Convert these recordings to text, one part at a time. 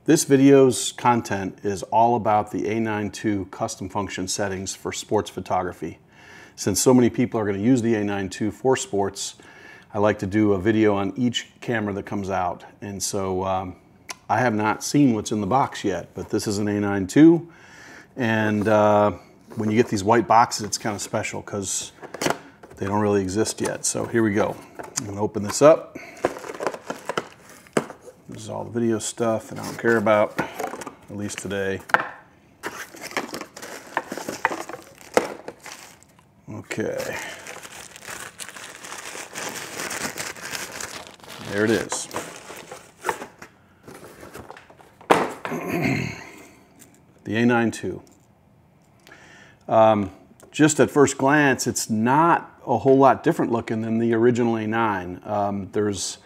This video's content is all about the A9II custom function settings for sports photography. Since so many people are going to use the A9II for sports, I like to do a video on each camera that comes out. And so I have not seen what's in the box yet, but this is an A9II. And when you get these white boxes, it's kind of special because they don't really exist yet. So here we go. I'm going to open this up. This is all the video stuff that I don't care about, at least today. Okay. There it is. The A9II. Just at first glance, it's not a whole lot different looking than the original A9. There's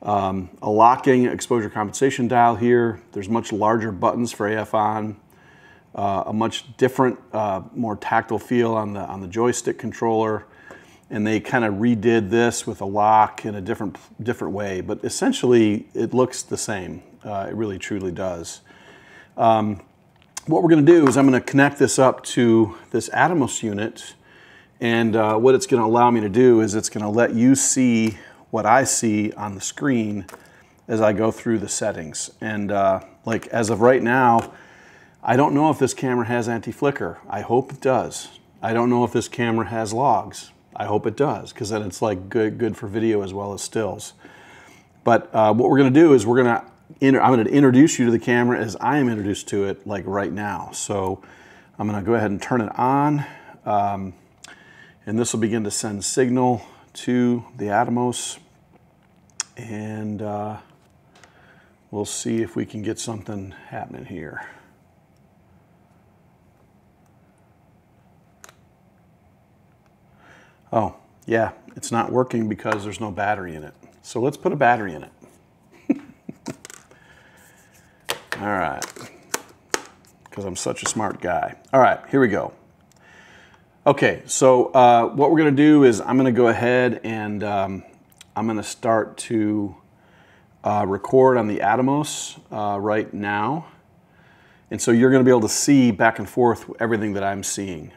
a locking exposure compensation dial here. There's much larger buttons for AF on, a much different, more tactile feel on the joystick controller, and they kind of redid this with a lock in a different way. But essentially, it looks the same. It really truly does. What we're going to do is I'm going to connect this up to this Atomos unit, and what it's going to allow me to do is it's going to let you see what I see on the screen as I go through the settings. And like as of right now, I don't know if this camera has anti-flicker. I hope it does. I don't know if this camera has logs. I hope it does, because then it's like good for video as well as stills. But what we're going to do is I'm going to introduce you to the camera as I am introduced to it, like right now. So I'm going to go ahead and turn it on, and this will begin to send signal to the Atomos, and we'll see if we can get something happening here. Oh, yeah, it's not working because there's no battery in it. So let's put a battery in it. All right, because I'm such a smart guy. All right, here we go. Okay, so what we're going to do is I'm going to go ahead and I'm going to start to record on the Atomos right now. And so you're going to be able to see back and forth everything that I'm seeing,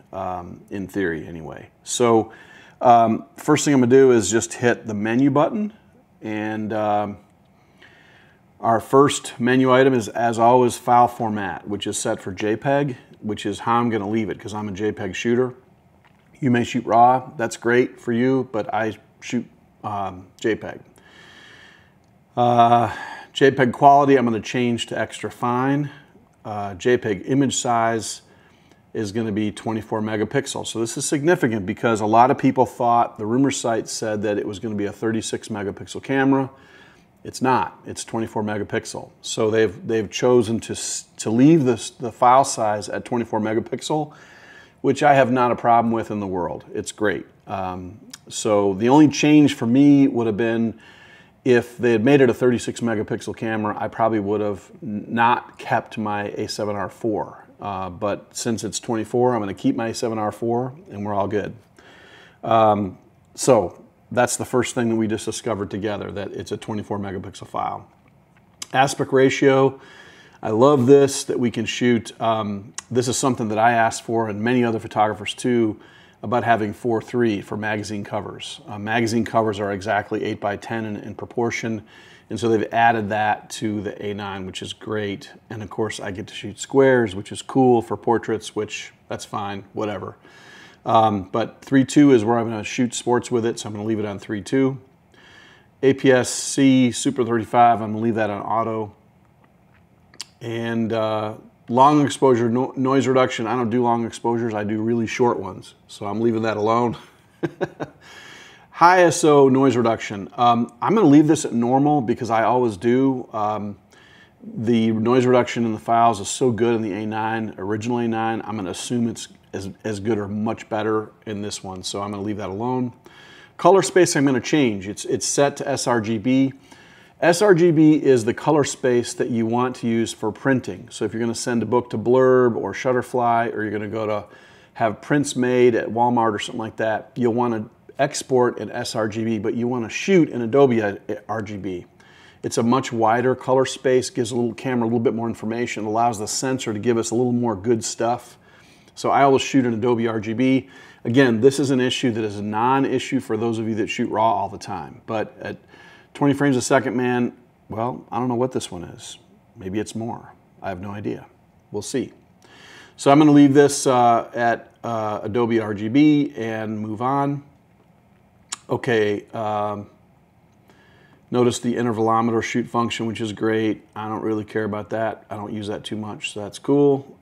in theory anyway. So first thing I'm going to do is just hit the menu button, and our first menu item is, as always, file format, which is set for JPEG, which is how I'm going to leave it because I'm a JPEG shooter. You may shoot RAW, that's great for you, but I shoot JPEG. JPEG quality, I'm going to change to extra fine. JPEG image size is going to be 24 megapixels. So this is significant because a lot of people thought, the rumor site said that it was going to be a 36 megapixel camera. It's not, it's 24 megapixel. So they've chosen to leave the file size at 24 megapixel, which I have not a problem with in the world. It's great. So the only change for me would have been if they had made it a 36 megapixel camera, I probably would have not kept my A7R IV. But since it's 24, I'm going to keep my A7R IV, and we're all good. So that's the first thing that we just discovered together, that it's a 24 megapixel file. Aspect ratio, I love this, that we can shoot. This is something that I asked for, and many other photographers too, about having 4:3 for magazine covers. Magazine covers are exactly 8x10 in proportion, and so they've added that to the A9, which is great. And of course, I get to shoot squares, which is cool for portraits, which that's fine, whatever. But 3.2 is where I'm going to shoot sports with it, so I'm going to leave it on 3.2. aps-c Super 35, I'm going to leave that on auto. And long exposure noise reduction, I don't do long exposures, I do really short ones, so I'm leaving that alone. High ISO noise reduction, I'm going to leave this at normal because I always do. The noise reduction in the files is so good in the A9, original A9, I'm going to assume it's as good or much better in this one, so I'm going to leave that alone. Color space I'm going to change. It's set to sRGB. sRGB is the color space that you want to use for printing. So if you're going to send a book to Blurb or Shutterfly, or you're going to go to have prints made at Walmart or something like that, you'll want to export in sRGB, but you want to shoot in Adobe RGB. It's a much wider color space, gives a little camera a little bit more information, allows the sensor to give us a little more good stuff. So I always shoot in Adobe RGB. Again, this is an issue that is a non-issue for those of you that shoot RAW all the time. But at 20 frames a second, man, well, I don't know what this one is. Maybe it's more. I have no idea. We'll see. So I'm going to leave this at Adobe RGB and move on. Okay, notice the intervalometer shoot function, which is great. I don't really care about that. I don't use that too much, so that's cool.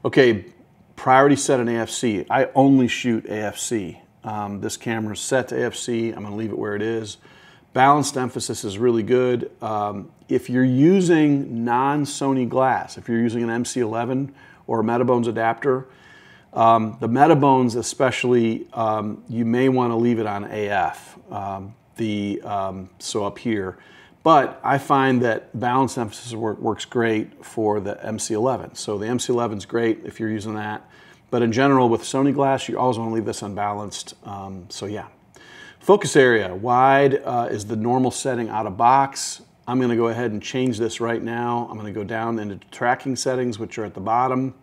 Okay, priority set in AFC. I only shoot AFC. This camera is set to AFC. I'm going to leave it where it is. Balanced emphasis is really good. If you're using non-Sony glass, if you're using an MC11 or a Metabones adapter, the Metabones especially, you may want to leave it on AF, so up here. But I find that balanced emphasis works great for the MC11. So the MC11 is great if you're using that. But in general, with Sony glass, you always want to leave this unbalanced. So yeah. Focus area, wide is the normal setting out of box. I'm going to go ahead and change this right now. I'm going to go down into tracking settings, which are at the bottom.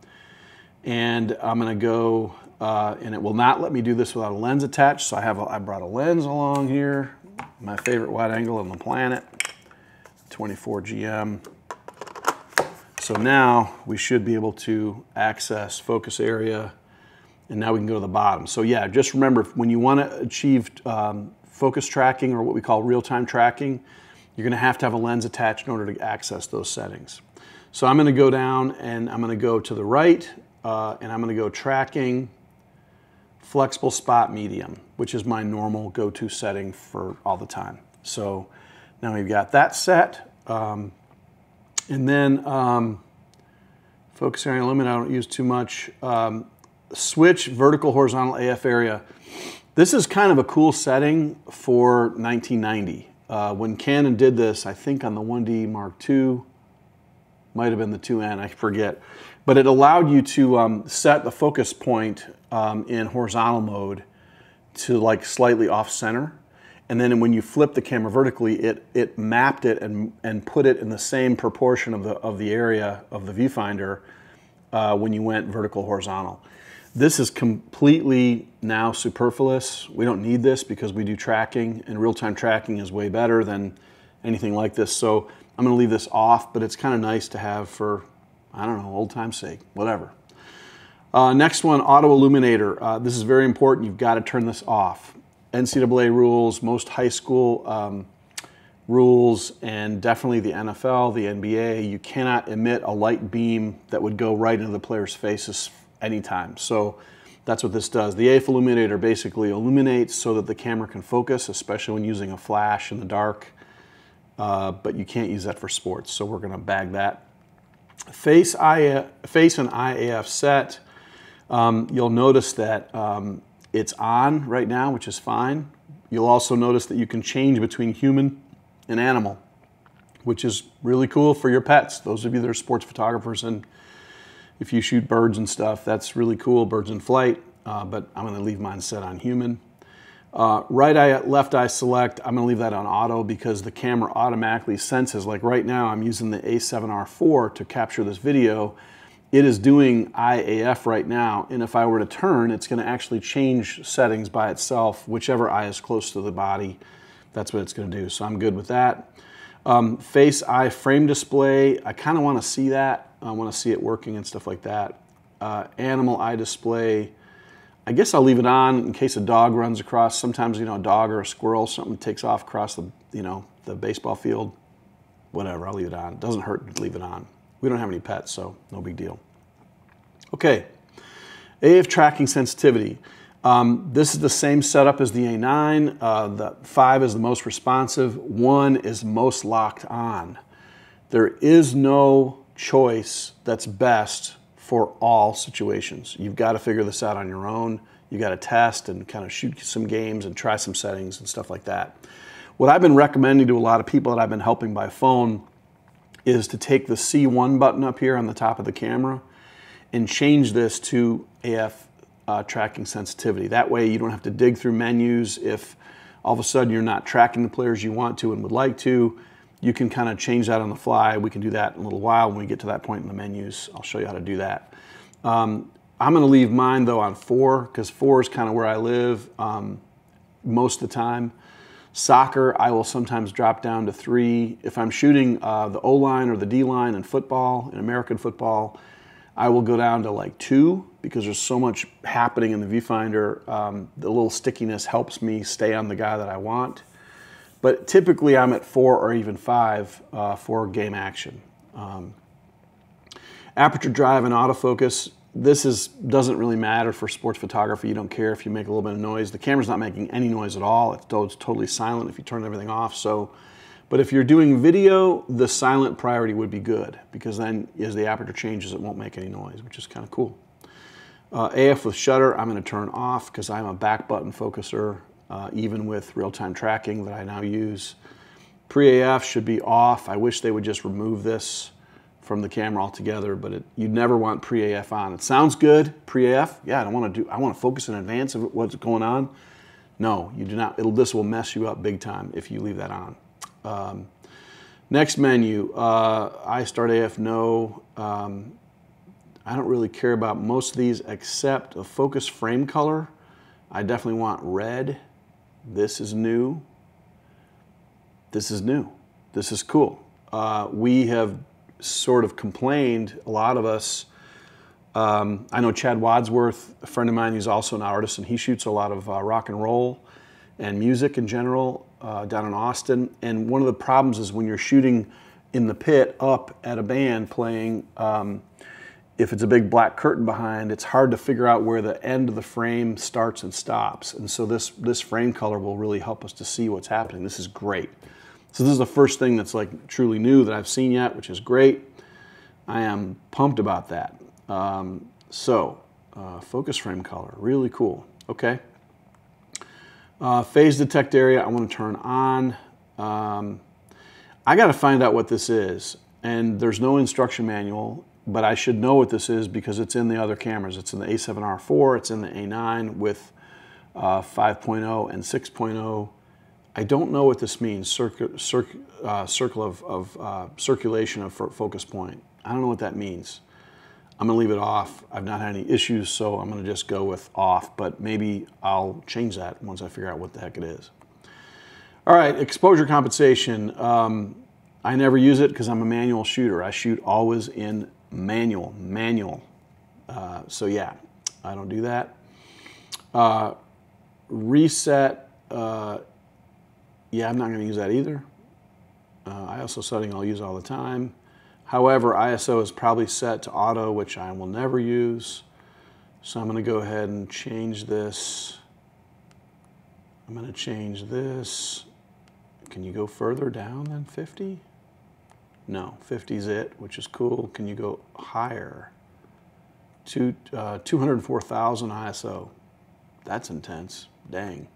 And I'm going to go, and it will not let me do this without a lens attached. So I brought a lens along here, my favorite wide angle on the planet, 24 GM. So now we should be able to access focus area. And now we can go to the bottom. So yeah, just remember, when you want to achieve focus tracking, or what we call real-time tracking, you're going to have a lens attached in order to access those settings. So I'm going to go down and I'm going to go to the right, and I'm going to go tracking, flexible spot medium, which is my normal go-to setting for all the time. So now we've got that set. And then focus area limit, I don't use too much. Switch vertical horizontal AF area. This is kind of a cool setting for 1990. When Canon did this, I think on the 1D Mark II, might have been the 2N, I forget. But it allowed you to set the focus point in horizontal mode to like slightly off center. And then when you flip the camera vertically, it mapped it and put it in the same proportion of the area of the viewfinder when you went vertical horizontal. This is completely now superfluous. We don't need this because we do tracking, and real-time tracking is way better than anything like this. So I'm going to leave this off, but it's kind of nice to have for, I don't know, old time's sake, whatever. Next one, auto illuminator. This is very important. You've got to turn this off. NCAA rules, most high school rules, and definitely the NFL, the NBA, you cannot emit a light beam that would go right into the player's faces anytime. So that's what this does. The AF illuminator basically illuminates so that the camera can focus, especially when using a flash in the dark, but you can't use that for sports, so we're going to bag that. Face and eye AF set. You'll notice that it's on right now, which is fine. You'll also notice that you can change between human and animal, which is really cool for your pets. Those of you that are sports photographers, and if you shoot birds and stuff, that's really cool, birds in flight, but I'm going to leave mine set on human. Right eye, left eye select, I'm going to leave that on auto because the camera automatically senses, like right now I'm using the A7R4 to capture this video. It is doing eye AF right now, and if I were to turn, it's going to actually change settings by itself, whichever eye is close to the body, that's what it's going to do, so I'm good with that. Face eye frame display, I kind of want to see that. I want to see it working and stuff like that. Animal eye display, I guess I'll leave it on in case a dog runs across. Sometimes, you know, a dog or a squirrel, something takes off across the, you know, the baseball field. Whatever, I'll leave it on. It doesn't hurt to leave it on. We don't have any pets, so no big deal. Okay, AF tracking sensitivity. This is the same setup as the A9. The 5 is the most responsive. 1 is most locked on. There is no choice that's best for all situations. You've got to figure this out on your own. You got to test and kind of shoot some games and try some settings and stuff like that. What I've been recommending to a lot of people that I've been helping by phone is to take the C1 button up here on the top of the camera and change this to AF tracking sensitivity. That way you don't have to dig through menus if all of a sudden you're not tracking the players you want to and would like to, you can kind of change that on the fly. We can do that in a little while when we get to that point in the menus. I'll show you how to do that. I'm going to leave mine though on 4 because 4 is kind of where I live most of the time. Soccer, I will sometimes drop down to 3. If I'm shooting the O-line or the D-line in football, in American football, I will go down to like 2 because there's so much happening in the viewfinder. The little stickiness helps me stay on the guy that I want. But typically I'm at 4 or even 5 for game action. Aperture drive and autofocus, this doesn't really matter for sports photography. You don't care if you make a little bit of noise. The camera's not making any noise at all. It's totally silent if you turn everything off. But if you're doing video, the silent priority would be good because then as the aperture changes, it won't make any noise, which is kind of cool. AF with shutter, I'm going to turn off because I'm a back button focuser, even with real-time tracking that I now use. Pre-AF should be off. I wish they would just remove this from the camera altogether, but you'd never want pre-AF on. It sounds good, pre-AF. Yeah, I want to focus in advance of what's going on. No, you do not. This will mess you up big time if you leave that on. Next menu, I start AF, no. I don't really care about most of these except a focus frame color. I definitely want red. This is new. This is new. This is cool. We have sort of complained, a lot of us. I know Chad Wadsworth, a friend of mine, who's also an artist, and he shoots a lot of rock and roll and music in general down in Austin. And one of the problems is when you're shooting in the pit up at a band playing, if it's a big black curtain behind, it's hard to figure out where the end of the frame starts and stops. And so this frame color will really help us to see what's happening. This is great. So this is the first thing that's like truly new that I've seen yet, which is great. I am pumped about that. Focus frame color, really cool. Okay. Phase detect area, I want to turn on. I got to find out what this is. And there's no instruction manual, but I should know what this is because it's in the other cameras. It's in the A7R4, it's in the A9 with 5.0 and 6.0. I don't know what this means, circle of circulation of focus point. I don't know what that means. I'm going to leave it off. I've not had any issues, so I'm going to just go with off, but maybe I'll change that once I figure out what the heck it is. All right, exposure compensation. I never use it because I'm a manual shooter. I shoot always in manual. So yeah, I don't do that. Reset. Yeah, I'm not going to use that either. ISO setting I'll use all the time. However, ISO is probably set to auto, which I will never use. So I'm going to go ahead and change this. I'm going to change this. Can you go further down than 50? No, 50 is it, which is cool. Can you go higher? 204,000 ISO. That's intense. Dang.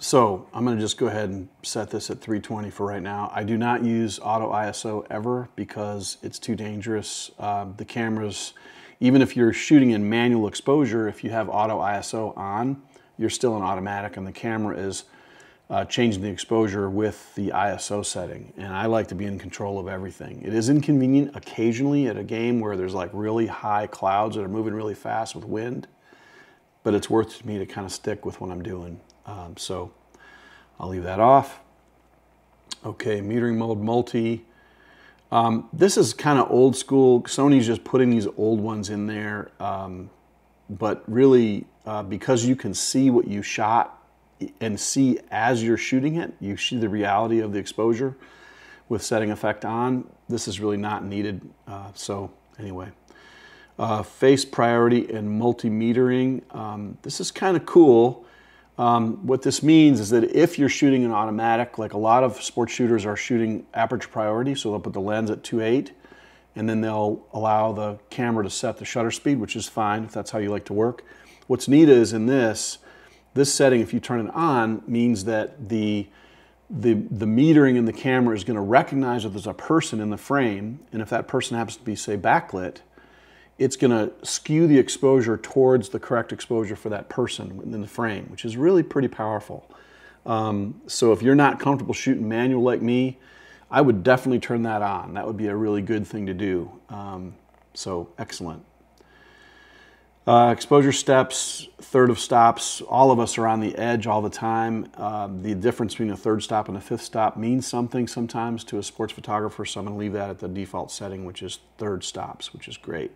So I'm going to just go ahead and set this at 320 for right now. I do not use auto ISO ever because it's too dangerous. The cameras, even if you're shooting in manual exposure, if you have auto ISO on, you're still in automatic and the camera is changing the exposure with the ISO setting. And I like to be in control of everything. It is inconvenient occasionally at a game where there's like really high clouds that are moving really fast with wind, but it's worth it to me to kind of stick with what I'm doing. So I'll leave that off. Okay, metering mode multi. This is kind of old school. Sony's just putting these old ones in there. But really, because you can see what you shot and see as you're shooting it, you see the reality of the exposure with setting effect on. This is really not needed. So anyway. Face priority and multi-metering. This is kind of cool. What this means is that if you're shooting an automatic, like a lot of sports shooters are shooting aperture priority, so they'll put the lens at 2.8, and then they'll allow the camera to set the shutter speed, which is fine if that's how you like to work. What's neat is in this setting, if you turn it on, means that the metering in the camera is going to recognize that there's a person in the frame, and if that person happens to be, say, backlit, it's going to skew the exposure towards the correct exposure for that person within the frame, which is really pretty powerful. So if you're not comfortable shooting manual like me, I would definitely turn that on. That would be a really good thing to do. So excellent. Exposure steps, third of stops, all of us are on the edge all the time. The difference between a third stop and a fifth stop means something sometimes to a sports photographer, so I'm going to leave that at the default setting, which is third stops, which is great.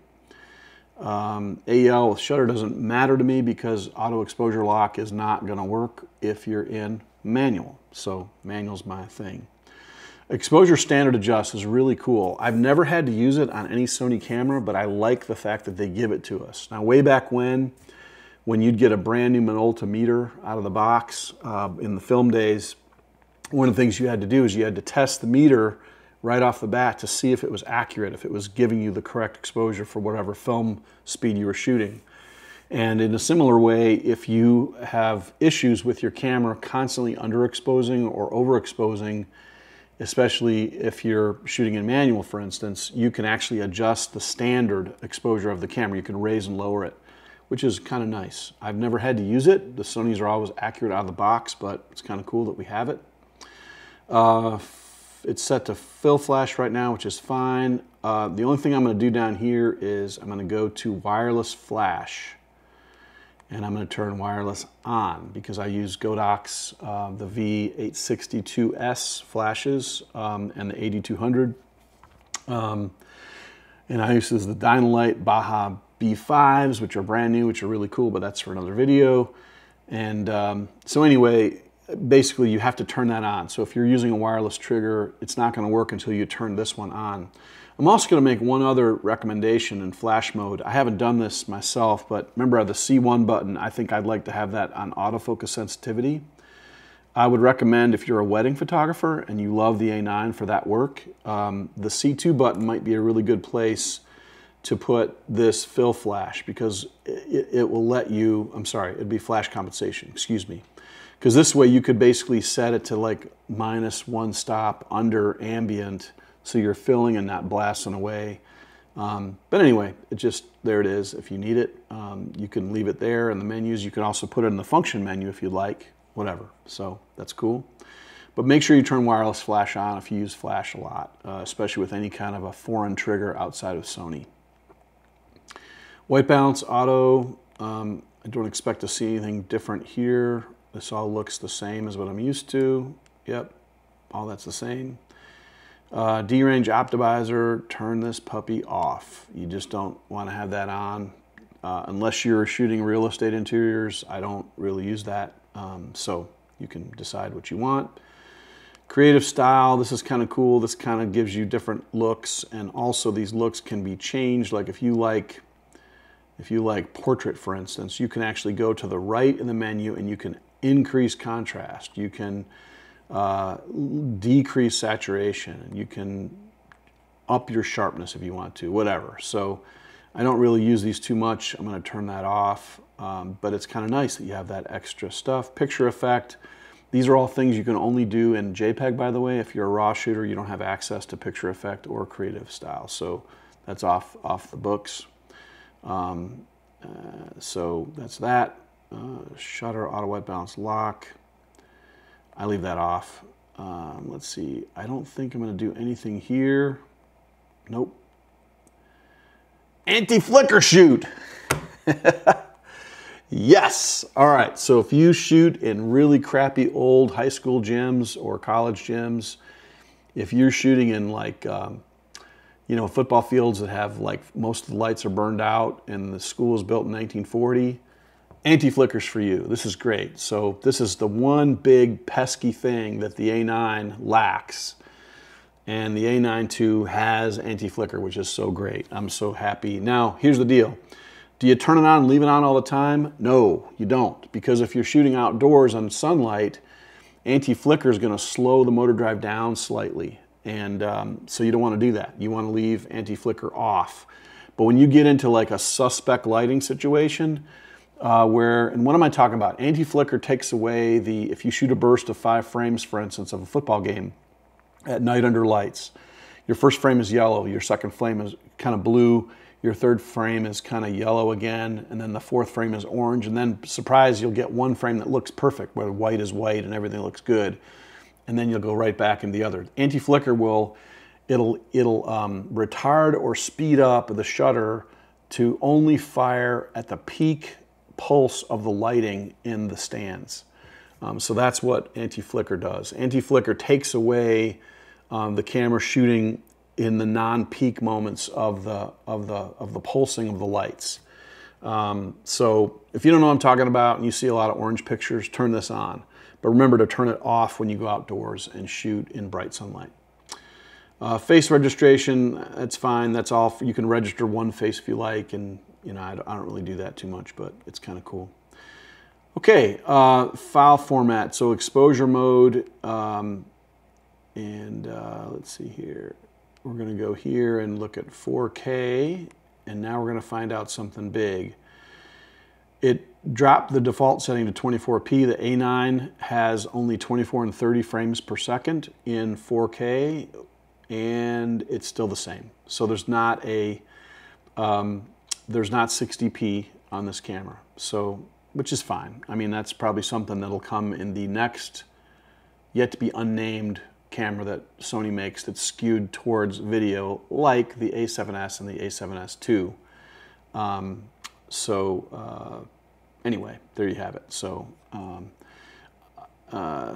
AEL with shutter doesn't matter to me because auto exposure lock is not going to work if you're in manual, so manual's my thing. Exposure standard adjust is really cool. I've never had to use it on any Sony camera, but I like the fact that they give it to us. Now, way back when you'd get a brand new Minolta meter out of the box in the film days, one of the things you had to do is you had to test the meter right off the bat to see if it was accurate, if it was giving you the correct exposure for whatever film speed you were shooting. And in a similar way, if you have issues with your camera constantly underexposing or overexposing, especially if you're shooting in manual, for instance, you can actually adjust the standard exposure of the camera. You can raise and lower it, which is kind of nice. I've never had to use it. The Sonys are always accurate out of the box, but it's kind of cool that we have it. It's set to fill flash right now, which is fine. The only thing I'm going to do down here is I'm going to go to wireless flash. And I'm going to turn wireless on because I use Godoc's the V862S flashes and the 8200. And I use the Dynalite Baja B5s, which are brand new, which are really cool, but that's for another video. And so anyway, basically you have to turn that on. So if you're using a wireless trigger, it's not going to work until you turn this one on. I'm also going to make one other recommendation in flash mode. I haven't done this myself, but remember the C1 button, I think I'd like to have that on autofocus sensitivity. I would recommend if you're a wedding photographer and you love the A9 for that work, the C2 button might be a really good place to put this fill flash because it will let you, I'm sorry, it'd be flash compensation, excuse me. Because this way you could basically set it to like -1 stop under ambient, so you're filling and not blasting away. But anyway, there it is. If you need it, you can leave it there in the menus. You can also put it in the function menu if you'd like, whatever. So that's cool. But make sure you turn wireless flash on if you use flash a lot, especially with any kind of a foreign trigger outside of Sony. White balance auto, I don't expect to see anything different here. This all looks the same as what I'm used to. Yep, all that's the same. D-range optimizer, turn this puppy off. You just don't want to have that on. Unless you're shooting real estate interiors, I don't really use that. So you can decide what you want. Creative style, this is kind of cool. This kind of gives you different looks, and also these looks can be changed. Like if you like portrait, for instance, you can actually go to the right in the menu and you can increase contrast. You can decrease saturation, and you can up your sharpness if you want to, whatever. So I don't really use these too much. I'm going to turn that off, but it's kind of nice that you have that extra stuff. Picture effect, these are all things you can only do in JPEG, by the way. If you're a RAW shooter, you don't have access to picture effect or creative style, so that's off the books. So that's that. Shutter, auto white balance lock. I leave that off. Let's see. I don't think I'm going to do anything here. Nope. Anti-flicker shoot. Yes. All right. So if you shoot in really crappy old high school gyms or college gyms, if you're shooting in like, football fields that have like most of the lights are burned out and the school was built in 1940, anti-flickers for you. This is great. So this is the one big pesky thing that the A9 lacks. And the a9II has anti-flicker, which is so great. I'm so happy. Now, here's the deal. Do you turn it on and leave it on all the time? No, you don't. Because if you're shooting outdoors on sunlight, anti-flicker is going to slow the motor drive down slightly. And so you don't want to do that. You want to leave anti-flicker off. But when you get into like a suspect lighting situation, and what am I talking about? Anti-flicker takes away if you shoot a burst of 5 frames, for instance, of a football game at night under lights, your first frame is yellow, your second frame is kind of blue, your third frame is kind of yellow again, and then the fourth frame is orange, and then surprise, you'll get one frame that looks perfect, where white is white and everything looks good, and then you'll go right back into the other. Anti-flicker it'll retard or speed up the shutter to only fire at the peak pulse of the lighting in the stands. So that's what anti-flicker does. Anti-flicker takes away the camera shooting in the non-peak moments of the pulsing of the lights. So if you don't know what I'm talking about and you see a lot of orange pictures, turn this on. But remember to turn it off when you go outdoors and shoot in bright sunlight. Face registration, that's fine. That's all. You can register one face if you like, and you know I don't really do that too much, but it's kind of cool. Okay, file format. So exposure mode, let's see here. We're going to go here and look at 4K, and now we're going to find out something big. It dropped the default setting to 24p. The A9 has only 24 and 30 frames per second in 4K. And it's still the same. So there's not 60p on this camera, so which is fine. I mean, that's probably something that'll come in the next yet to be unnamed camera that Sony makes that's skewed towards video, like the A7S and the A7S II. Anyway, there you have it. So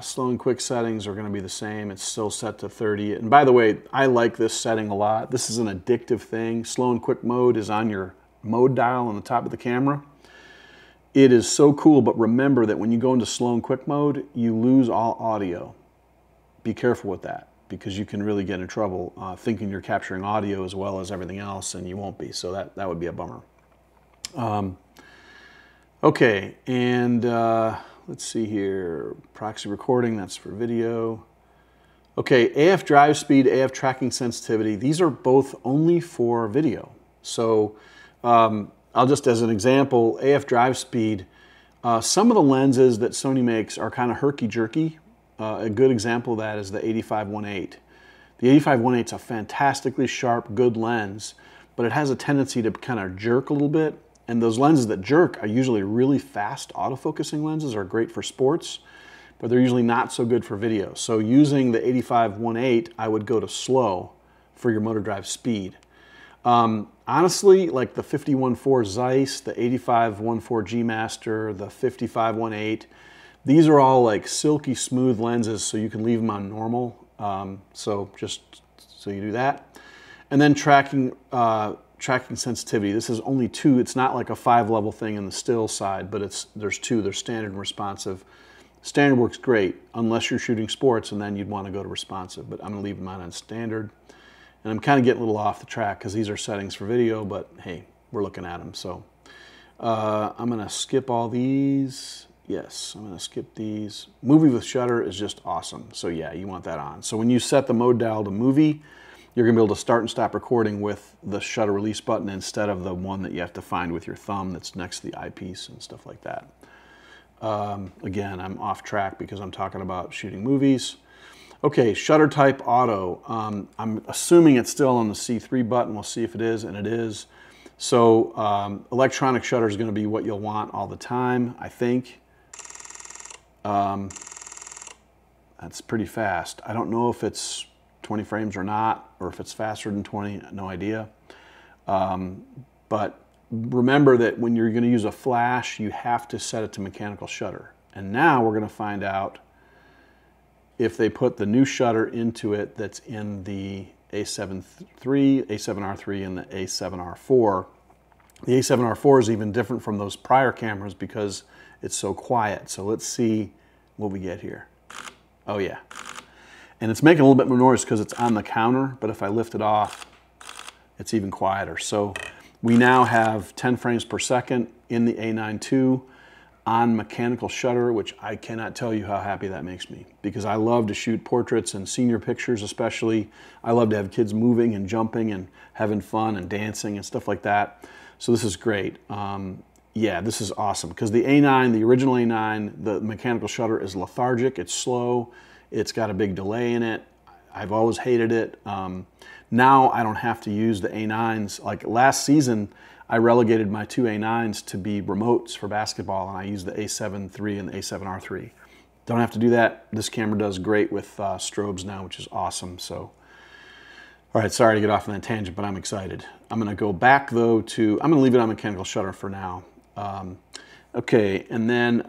slow and quick settings are going to be the same. It's still set to 30. And by the way, I like this setting a lot. This is an addictive thing. Slow and quick mode is on your mode dial on the top of the camera. It is so cool, but remember that when you go into slow and quick mode, you lose all audio. Be careful with that, because you can really get in trouble thinking you're capturing audio as well as everything else, and you won't be. So that would be a bummer. Okay, and let's see here, proxy recording, that's for video. Okay, AF drive speed, AF tracking sensitivity, these are both only for video. So I'll just, as an example, AF drive speed, some of the lenses that Sony makes are kind of herky-jerky. A good example of that is the 85-1.8. The 85-1.8 is a fantastically sharp, good lens, but it has a tendency to kind of jerk a little bit. And those lenses that jerk are usually really fast autofocusing lenses, are great for sports, but they're usually not so good for video. So using the 85-1.8, I would go to slow for your motor drive speed. Honestly, like the 50-1.4 Zeiss, the 85-1.4 G Master, the 55-1.8, these are all like silky smooth lenses, so you can leave them on normal. So you do that. And then tracking sensitivity. This is only 2. It's not like a 5-level thing in the still side, but there's 2. There's standard and responsive. Standard works great unless you're shooting sports, and then you'd want to go to responsive, but I'm going to leave them on standard. And I'm kind of getting a little off the track because these are settings for video, but hey, we're looking at them. So I'm going to skip all these. Yes, I'm going to skip these. Movie with shutter is just awesome. So yeah, you want that on. So when you set the mode dial to movie, you're going to be able to start and stop recording with the shutter release button instead of the one that you have to find with your thumb that's next to the eyepiece and stuff like that. Again, I'm off track because I'm talking about shooting movies. Okay, shutter type auto. I'm assuming it's still on the C3 button. We'll see if it is, and it is. So electronic shutter is going to be what you'll want all the time, I think. That's pretty fast. I don't know if it's 20 frames or not, or if it's faster than 20, no idea. But remember that when you're going to use a flash, you have to set it to mechanical shutter. And now we're going to find out if they put the new shutter into it that's in the A7 III, A7R3, and the A7R4. The A7R4 is even different from those prior cameras because it's so quiet. So let's see what we get here. Oh yeah. And it's making a little bit more noise because it's on the counter, but if I lift it off, it's even quieter. So we now have 10 frames per second in the A9II on mechanical shutter, which I cannot tell you how happy that makes me, because I love to shoot portraits and senior pictures especially. I love to have kids moving and jumping and having fun and dancing and stuff like that. So this is great. Yeah, this is awesome because the A9, the original A9, the mechanical shutter is lethargic, it's slow, it's got a big delay in it. I've always hated it. Now I don't have to use the A9s. Like last season, I relegated my two A9s to be remotes for basketball, and I used the A7 III and the A7R3. Don't have to do that. This camera does great with strobes now, which is awesome. So, all right, sorry to get off on that tangent, but I'm excited. I'm gonna go back though to, I'm gonna leave it on mechanical shutter for now. Okay, and then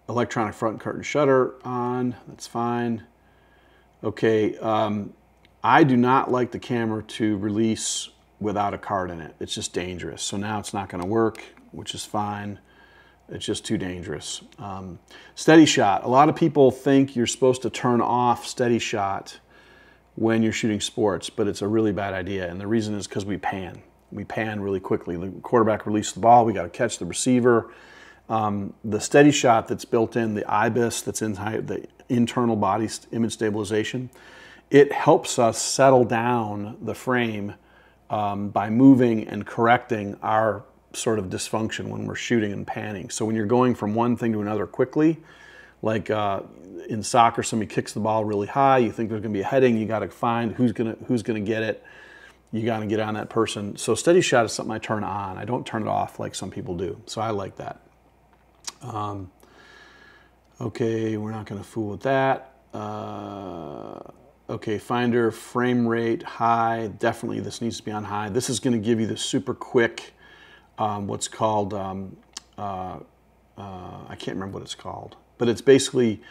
electronic front curtain shutter on, that's fine. Okay, I do not like the camera to release without a card in it. It's just dangerous. So now it's not gonna work, which is fine. It's just too dangerous. Steady shot. A lot of people think you're supposed to turn off steady shot when you're shooting sports, but it's a really bad idea. And the reason is because we pan. We pan really quickly. The quarterback released the ball. We got to catch the receiver. The steady shot that's built in, the IBIS that's inside the internal body image stabilization, it helps us settle down the frame by moving and correcting our sort of dysfunction when we're shooting and panning. So when you're going from one thing to another quickly, like in soccer, somebody kicks the ball really high, you think there's gonna be a heading, you gotta find who's gonna get it, you gotta get on that person. So steady shot is something I turn on. I don't turn it off like some people do. So I like that. Okay, we're not gonna fool with that. Okay, Finder, frame rate, high, definitely this needs to be on high. This is gonna give you the super quick, what's called, I can't remember what it's called, but it's basically,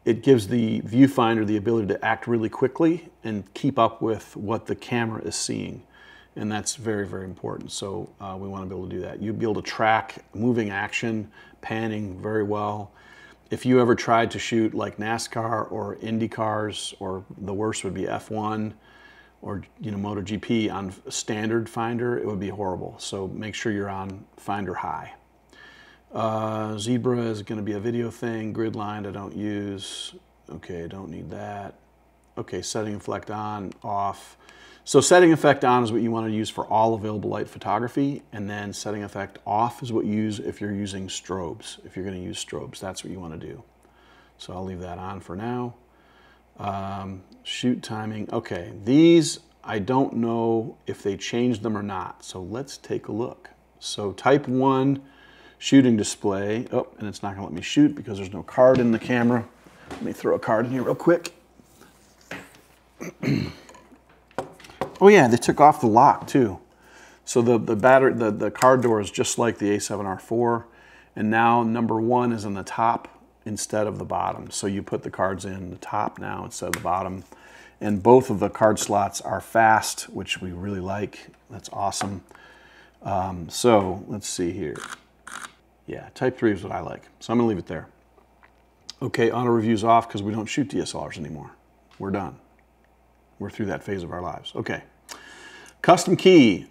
it gives the viewfinder the ability to act really quickly and keep up with what the camera is seeing. And that's very, very important. So we want to be able to do that. You'd be able to track moving action, panning very well. If you ever tried to shoot like NASCAR or Indy cars, or the worst would be F1, or MotoGP on standard Finder, it would be horrible. So make sure you're on Finder high. Zebra is going to be a video thing. Grid line I don't use. Okay, don't need that. Okay, setting effect on, off. So setting effect on is what you want to use for all available light photography, and then setting effect off is what you use if you're using strobes. If you're going to use strobes, that's what you want to do. So I'll leave that on for now. Shoot timing. Okay, these I don't know if they changed them or not. So let's take a look. So type 1 shooting display. Oh, and it's not going to let me shoot because there's no card in the camera. Let me throw a card in here real quick. Oh yeah, they took off the lock too. So the card door is just like the A7R4, and now number 1 is in the top instead of the bottom. So you put the cards in the top now instead of the bottom. And both of the card slots are fast, which we really like. That's awesome. So let's see here. Yeah, type 3 is what I like. So I'm gonna leave it there. Okay, auto review's off because we don't shoot DSLRs anymore. We're done. We're through that phase of our lives. Okay, custom key.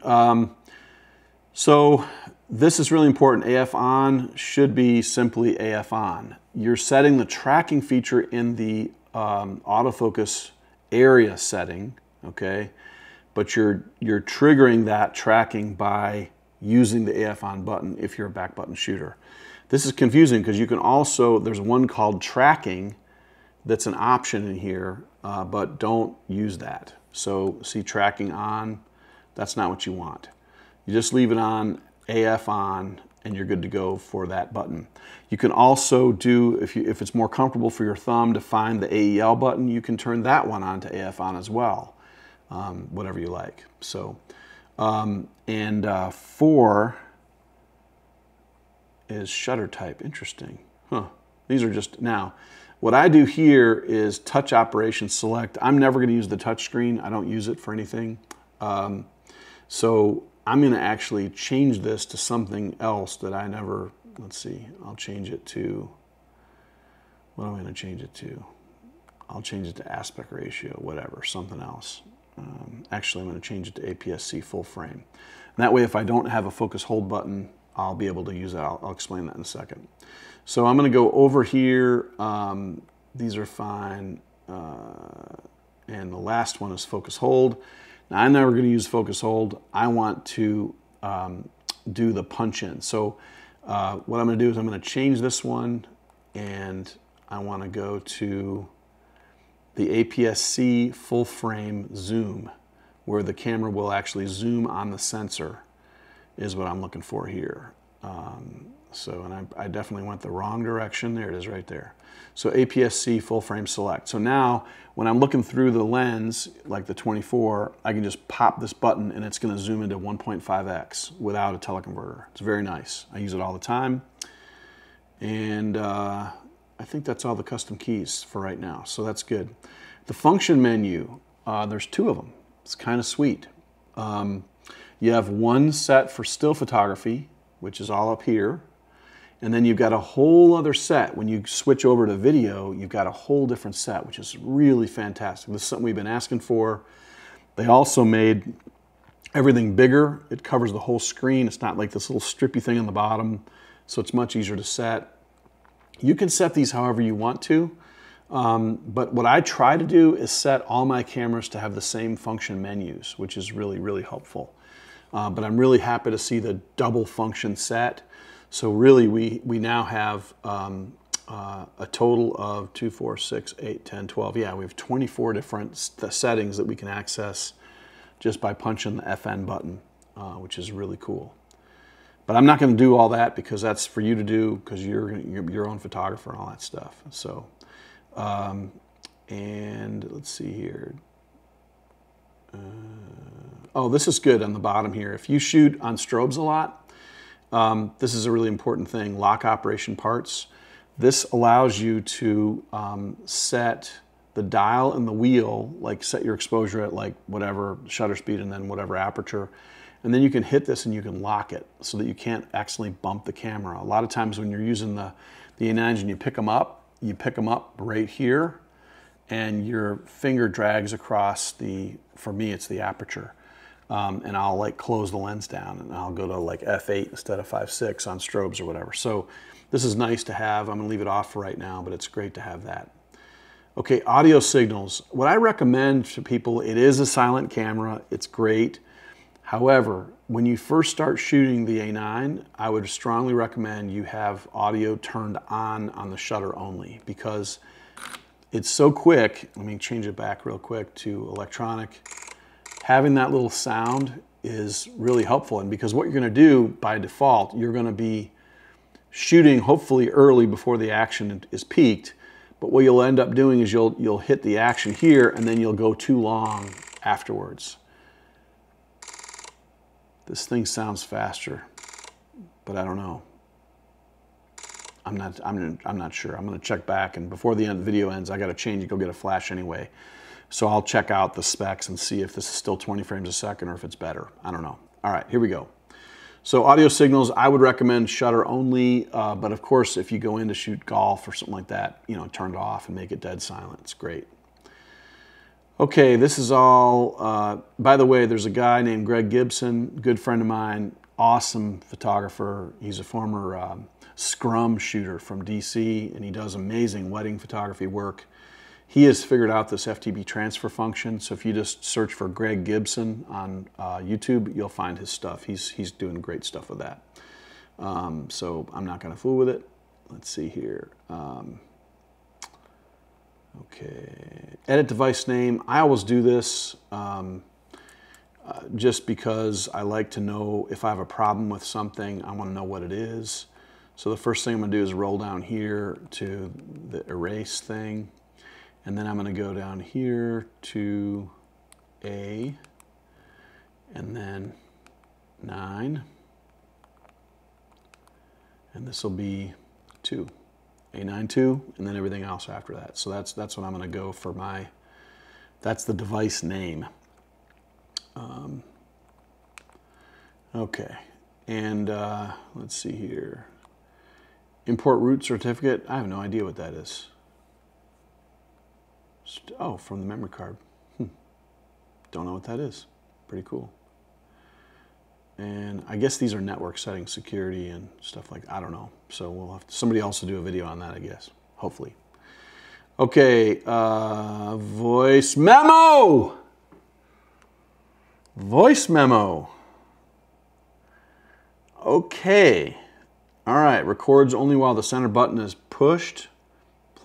So this is really important. AF on should be simply AF on. You're setting the tracking feature in the autofocus area setting, okay? But you're triggering that tracking by using the AF on button if you're a back button shooter. This is confusing because you can also, there's one called tracking that's an option in here, but don't use that. So see tracking on, that's not what you want. You just leave it on, AF on, and you're good to go for that button. You can also do, if it's more comfortable for your thumb to find the AEL button, you can turn that one on to AF on as well, whatever you like. So, 4 is shutter type. Interesting. Huh. These are just, now, what I do here is touch operation select. I'm never going to use the touch screen. I don't use it for anything. So I'm going to actually change this to something else that I never, let's see, I'll change it to, what am I going to change it to? I'll change it to aspect ratio, whatever, something else. Actually, I'm going to change it to aps-c full frame. And that way, if I don't have a focus hold button, I'll be able to use that. I'll explain that in a second. So I'm going to go over here. These are fine. And the last one is focus hold. Now, I'm never going to use focus hold. I want to do the punch in. So what I'm going to do is I'm going to change this one, and I want to go to the aps-c full frame zoom, where the camera will actually zoom on the sensor, is what I'm looking for here. And I definitely went the wrong direction. There it is right there. So aps-c full frame select. So now when I'm looking through the lens, like the 24, I can just pop this button and it's gonna zoom into 1.5x without a teleconverter. It's very nice. I use it all the time. And I think that's all the custom keys for right now. So that's good. The function menu, there's two of them. It's kind of sweet. You have one set for still photography, which is all up here. And then you've got a whole other set. When you switch over to video, you've got a whole different set, which is really fantastic. This is something we've been asking for. They also made everything bigger. It covers the whole screen. It's not like this little strippy thing on the bottom, so it's much easier to set. You can set these however you want to, but what I try to do is set all my cameras to have the same function menus, which is really, really helpful. But I'm really happy to see the double function set. So really, we now have a total of 2, 4, 6, 8, 10, 12. Yeah, we have 24 different settings that we can access just by punching the FN button, which is really cool. But I'm not going to do all that because that's for you to do because you're your own photographer and all that stuff. So, and let's see here. Oh, this is good on the bottom here. If you shoot on strobes a lot, this is a really important thing, lock operation parts. This allows you to set the dial and the wheel, like set your exposure at like whatever shutter speed and then whatever aperture. And then you can hit this and you can lock it so that you can't accidentally bump the camera. A lot of times when you're using the A9s and you pick them up right here and your finger drags across for me it's the aperture. And I'll like close the lens down and I'll go to like f8 instead of 5.6 on strobes or whatever. So this is nice to have. I'm gonna leave it off for right now, but it's great to have that. Okay, audio signals. What I recommend to people, it is a silent camera, it's great. However, when you first start shooting the A9, I would strongly recommend you have audio turned on the shutter only because it's so quick. Let me change it back real quick to electronic. Having that little sound is really helpful, and because what you're going to do by default, you're going to be shooting hopefully early before the action is peaked, but what you'll end up doing is you'll hit the action here and then you'll go too long afterwards. This thing sounds faster, but I don't know. I'm not sure. I'm going to check back, and before the video ends, I got to change it, go get a flash anyway. So I'll check out the specs and see if this is still 20 frames a second or if it's better. I don't know. All right, here we go. So audio signals, I would recommend shutter only, but of course, if you go in to shoot golf or something like that, you know, turn it off and make it dead silent. It's great. Okay, this is all, by the way, there's a guy named Greg Gibson, good friend of mine, awesome photographer. He's a former scrum shooter from DC, and he does amazing wedding photography work. He has figured out this FTB transfer function, so if you just search for Greg Gibson on YouTube, you'll find his stuff. He's doing great stuff with that. So I'm not going to fool with it. Let's see here. Okay, edit device name. I always do this just because I like to know if I have a problem with something, I want to know what it is. So the first thing I'm going to do is roll down here to the erase thing. And then I'm going to go down here to A, and then 9, and this will be 2, A9II, and then everything else after that. So that's what I'm going to go for my, that's the device name. Okay, and let's see here. Import root certificate, I have no idea what that is. Oh, from the memory card. Don't know what that is. Pretty cool. And I guess these are network settings, security and stuff like that. I don't know. So we'll have somebody else will do a video on that, I guess. Hopefully. Okay, voice memo! Voice memo. Okay. All right, records only while the center button is pushed.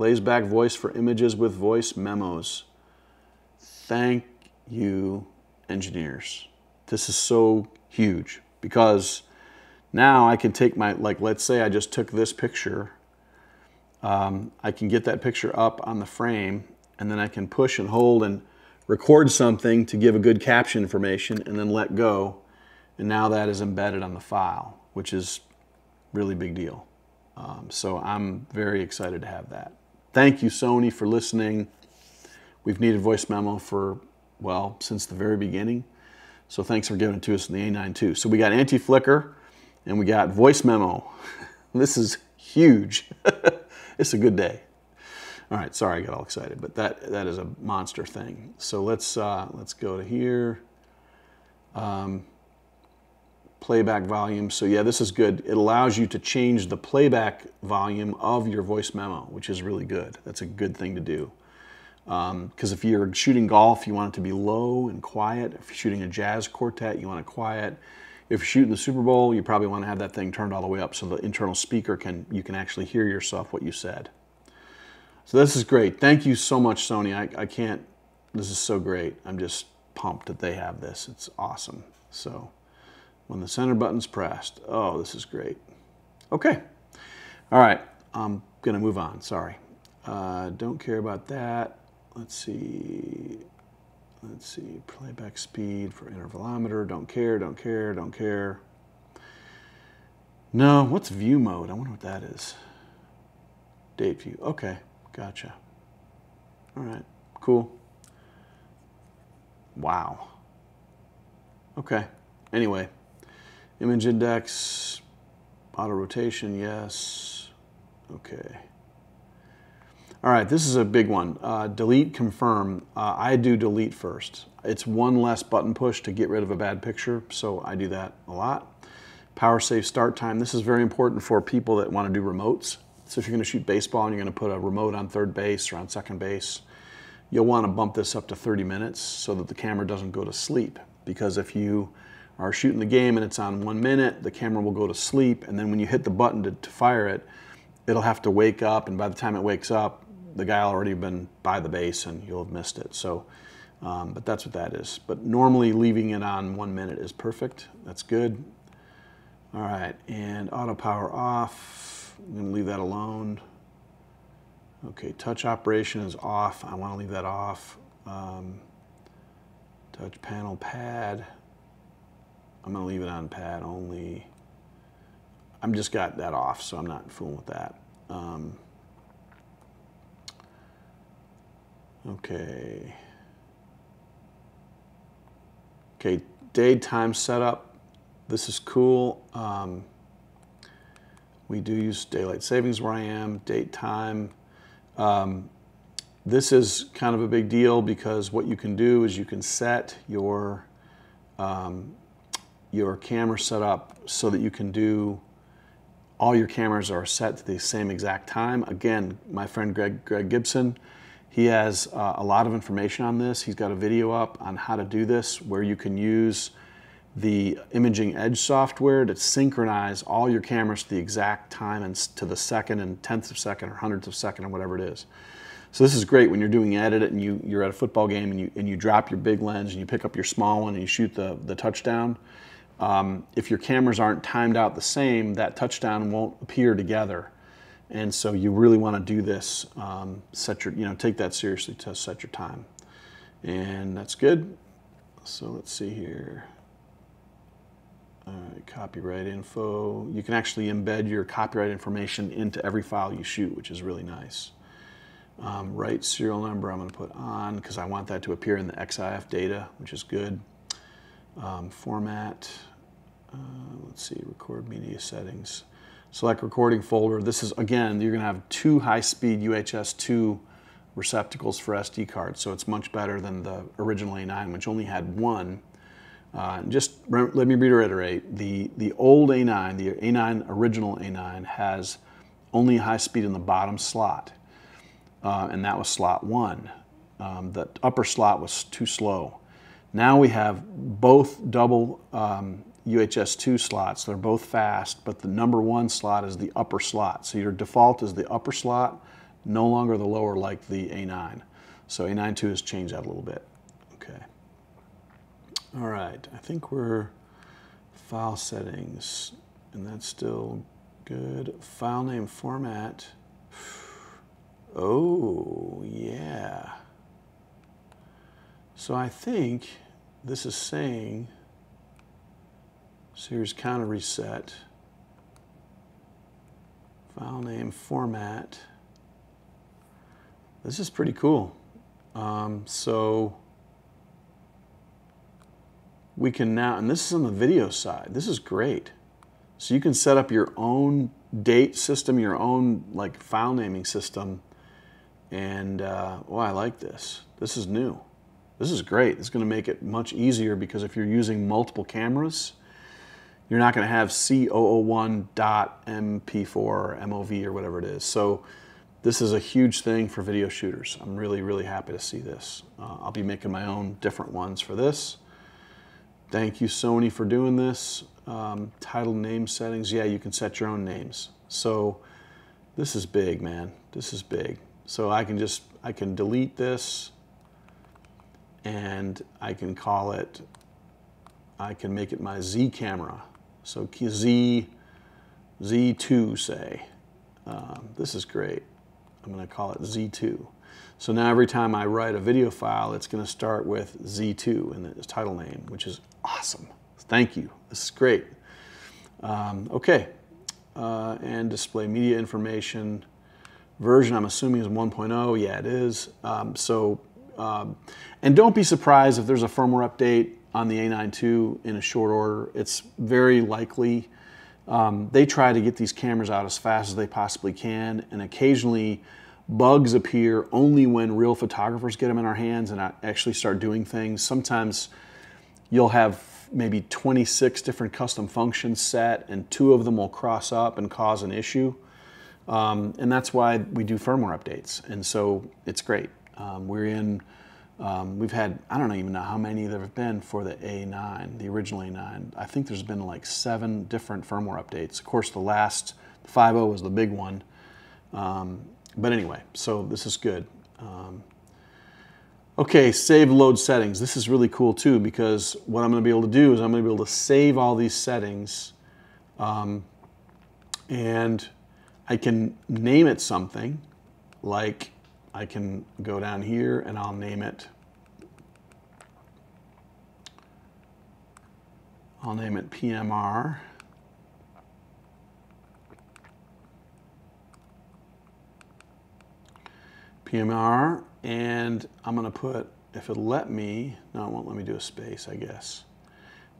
Plays back voice for images with voice memos. Thank you, engineers. This is so huge because now I can take my, like, let's say I just took this picture. I can get that picture up on the frame, and then I can push and hold and record something to give a good caption information and then let go. And now that is embedded on the file, which is really big deal. So I'm very excited to have that. Thank you, Sony, for listening. We've needed voice memo for, well, since the very beginning. So thanks for giving it to us in the A9II. So we got anti-flicker and we got voice memo. This is huge. It's a good day. All right, sorry I got all excited, but that is a monster thing. So let's go to here. Playback volume. So yeah, this is good. It allows you to change the playback volume of your voice memo, which is really good. That's a good thing to do. Because if you're shooting golf, you want it to be low and quiet. If you're shooting a jazz quartet, you want it quiet. If you're shooting the Super Bowl, you probably want to have that thing turned all the way up so the internal speaker you can actually hear yourself what you said. So this is great. Thank you so much, Sony. I can't, this is so great. I'm just pumped that they have this. It's awesome. So when the center button's pressed, oh, this is great. Okay. All right. I'm going to move on. Sorry. Don't care about that. Let's see. Playback speed for intervalometer. Don't care, don't care, don't care. No, what's view mode? I wonder what that is. Date view. Okay, gotcha. All right, cool. Wow. Okay, anyway. Image index, auto rotation, yes. Okay. All right, this is a big one. Delete, confirm. I do delete first. It's one less button push to get rid of a bad picture, so I do that a lot. Power save start time. This is very important for people that want to do remotes. So if you're going to shoot baseball and you're going to put a remote on third base or on second base, you'll want to bump this up to 30 minutes so that the camera doesn't go to sleep. Because if you are shooting the game and it's on 1 minute, the camera will go to sleep, and then when you hit the button to fire it, it'll have to wake up, and by the time it wakes up, the guy will already been by the base and you'll have missed it. So, but that's what that is. But normally leaving it on 1 minute is perfect. That's good. All right, and auto power off. I'm gonna leave that alone. Okay, touch operation is off. I wanna leave that off. Touch panel pad. I'm gonna leave it on pad only. I'm just got that off, so I'm not fooling with that. Okay. Okay, daytime setup. This is cool. We do use daylight savings where I am, date time. This is kind of a big deal because what you can do is you can set your camera setup so that you can do, all your cameras are set to the same exact time. Again, my friend Greg Gibson, he has a lot of information on this. He's got a video up on how to do this where you can use the Imaging Edge software to synchronize all your cameras to the exact time and to the second and tenths of second or hundredths of second or whatever it is. So this is great when you're doing edit and you're at a football game and you drop your big lens and you pick up your small one and you shoot the touchdown. If your cameras aren't timed out the same, that touchdown won't appear together. And so you really want to do this, take that seriously to set your time. And that's good. So let's see here. All right, copyright info. You can actually embed your copyright information into every file you shoot, which is really nice. Right serial number I'm going to put on because I want that to appear in the XIF data, which is good. Format. Let's see, record media settings. Select recording folder. This is, again, you're going to have 2 high-speed UHS 2 receptacles for SD cards, so it's much better than the original A9, which only had 1. Let me reiterate, the old A9, the A9 original A9 has only high speed in the bottom slot, and that was slot 1. The upper slot was too slow. Now we have both double UHS 2 slots. They're both fast, but the number 1 slot is the upper slot. So your default is the upper slot, no longer the lower like the A9. So A9II has changed that a little bit. Okay. All right, I think we're file settings, and that's still good. File name format. Oh, yeah. So I think this is saying series counter reset, file name format. This is pretty cool. So we can now, and this is on the video side, this is great. So you can set up your own date system, your own like file naming system, and oh, I like this. This is new. This is great. It's going to make it much easier because if you're using multiple cameras, you're not going to have C001.mp4 or MOV or whatever it is. So this is a huge thing for video shooters. I'm really, really happy to see this. I'll be making my own different ones for this. Thank you, Sony, for doing this. Title name settings. Yeah, you can set your own names. So this is big, man. This is big. So I can delete this, and I can call it, I can make it my Z camera. So Z2, say. This is great. I'm going to call it Z2. So now every time I write a video file, it's going to start with Z2 in the title name, which is awesome. Thank you. This is great. Okay. And display media information. Version, I'm assuming, is 1.0. Yeah, it is. And don't be surprised if there's a firmware update on the A9II in a short order. It's very likely. They try to get these cameras out as fast as they possibly can, and occasionally bugs appear only when real photographers get them in our hands and actually start doing things. Sometimes you'll have maybe 26 different custom functions set, and 2 of them will cross up and cause an issue. And that's why we do firmware updates, and so it's great. We've had, I don't even know how many there have been for the A9, the original A9. I think there's been like 7 different firmware updates. Of course, the last 5.0 was the big one. But anyway, so this is good. Okay, save load settings. This is really cool too, because what I'm going to be able to do is I'm going to be able to save all these settings, and I can name it something, like I can go down here and I'll name it PMR. PMR, and I'm going to put, if it'll let me, no, it won't let me do a space, I guess.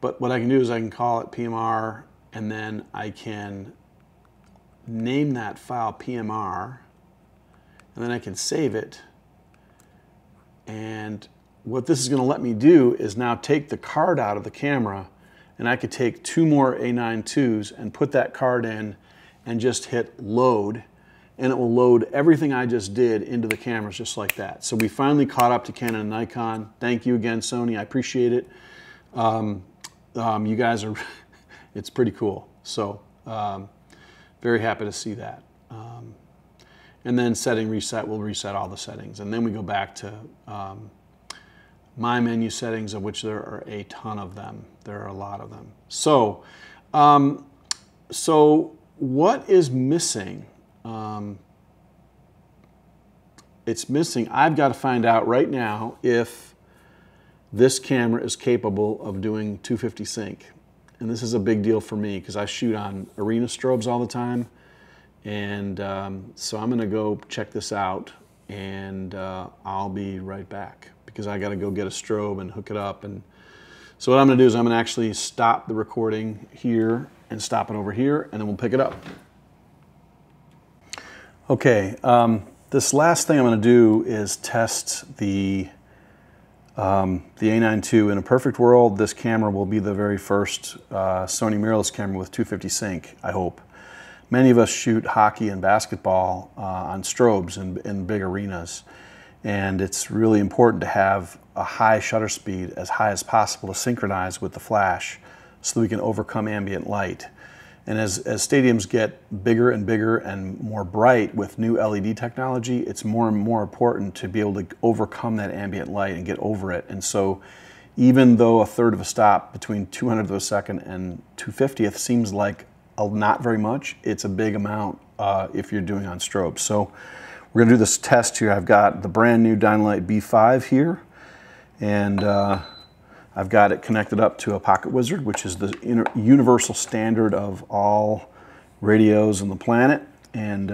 But what I can do is I can call it PMR, and then I can name that file PMR, and then I can save it. And what this is going to let me do is now take the card out of the camera, and I could take 2 more A9IIs and put that card in and just hit load, and it will load everything I just did into the cameras just like that. So we finally caught up to Canon and Nikon. Thank you again, Sony. I appreciate it. You guys are, it's pretty cool. So very happy to see that. And then setting reset, we'll reset all the settings. And then we go back to my menu settings, of which there are a ton of them. There are a lot of them. So, so what is missing? It's missing. I've got to find out right now if this camera is capable of doing 250 sync. And this is a big deal for me because I shoot on arena strobes all the time. And so I'm going to go check this out, and I'll be right back because I got to go get a strobe and hook it up. And so what I'm going to do is I'm going to actually stop the recording here and stop it over here, and then we'll pick it up. Okay, this last thing I'm going to do is test the A9II. In a perfect world, this camera will be the very first Sony mirrorless camera with 250 sync, I hope. Many of us shoot hockey and basketball on strobes in big arenas, and it's really important to have a high shutter speed, as high as possible, to synchronize with the flash so that we can overcome ambient light. And as stadiums get bigger and bigger and more bright with new LED technology, it's more and more important to be able to overcome that ambient light and get over it. And so even though a third of a stop between 200th of a second and 250th seems like not very much, it's a big amount if you're doing on strobes. So we're gonna do this test here. I've got the brand new Dynalight B5 here, and I've got it connected up to a Pocket Wizard, which is the universal standard of all radios on the planet. And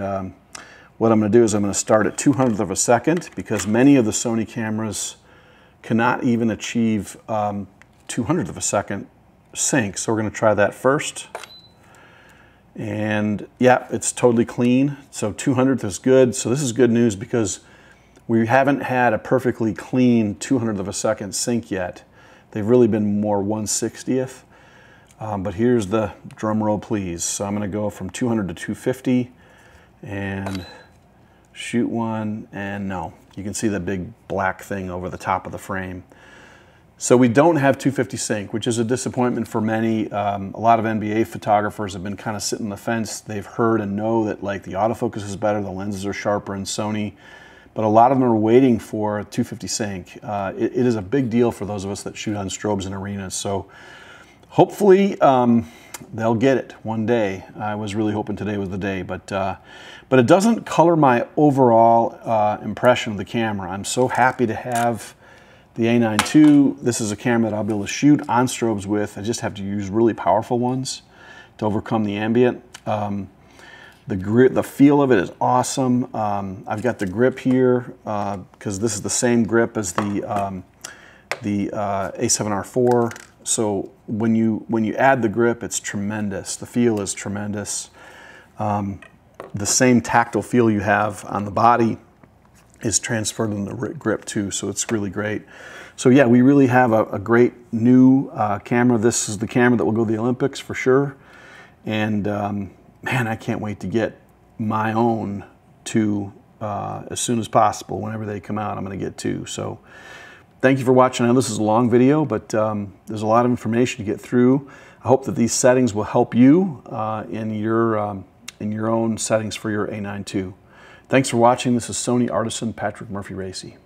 what I'm going to do is I'm going to start at 200th of a second, because many of the Sony cameras cannot even achieve 200th of a second sync. So we're going to try that first. And yeah, it's totally clean. So 200th is good. So this is good news, because we haven't had a perfectly clean 200th of a second sync yet. They've really been more 1/60th, but here's the drum roll, please. So I'm going to go from 200 to 250 and shoot one, and no, you can see the big black thing over the top of the frame. So we don't have 250 sync, which is a disappointment for many. A lot of NBA photographers have been kind of sitting on the fence. They've heard and know that like the autofocus is better, the lenses are sharper in Sony. But a lot of them are waiting for 250 sync. It is a big deal for those of us that shoot on strobes in arenas. So hopefully they'll get it one day. I was really hoping today was the day, but it doesn't color my overall impression of the camera. I'm so happy to have the A9II. This is a camera that I'll be able to shoot on strobes with. I just have to use really powerful ones to overcome the ambient. The feel of it is awesome. I've got the grip here because this is the same grip as the A7R4. So when you add the grip, it's tremendous. The feel is tremendous. The same tactile feel you have on the body is transferred in the grip too. So it's really great. So yeah, we really have a great new camera. This is the camera that will go to the Olympics for sure. And man, I can't wait to get my own two as soon as possible. Whenever they come out, I'm going to get two. So thank you for watching. I know this is a long video, but there's a lot of information to get through. I hope that these settings will help you in your own settings for your A9II. Thanks for watching. This is Sony artisan Patrick Murphy-Racey.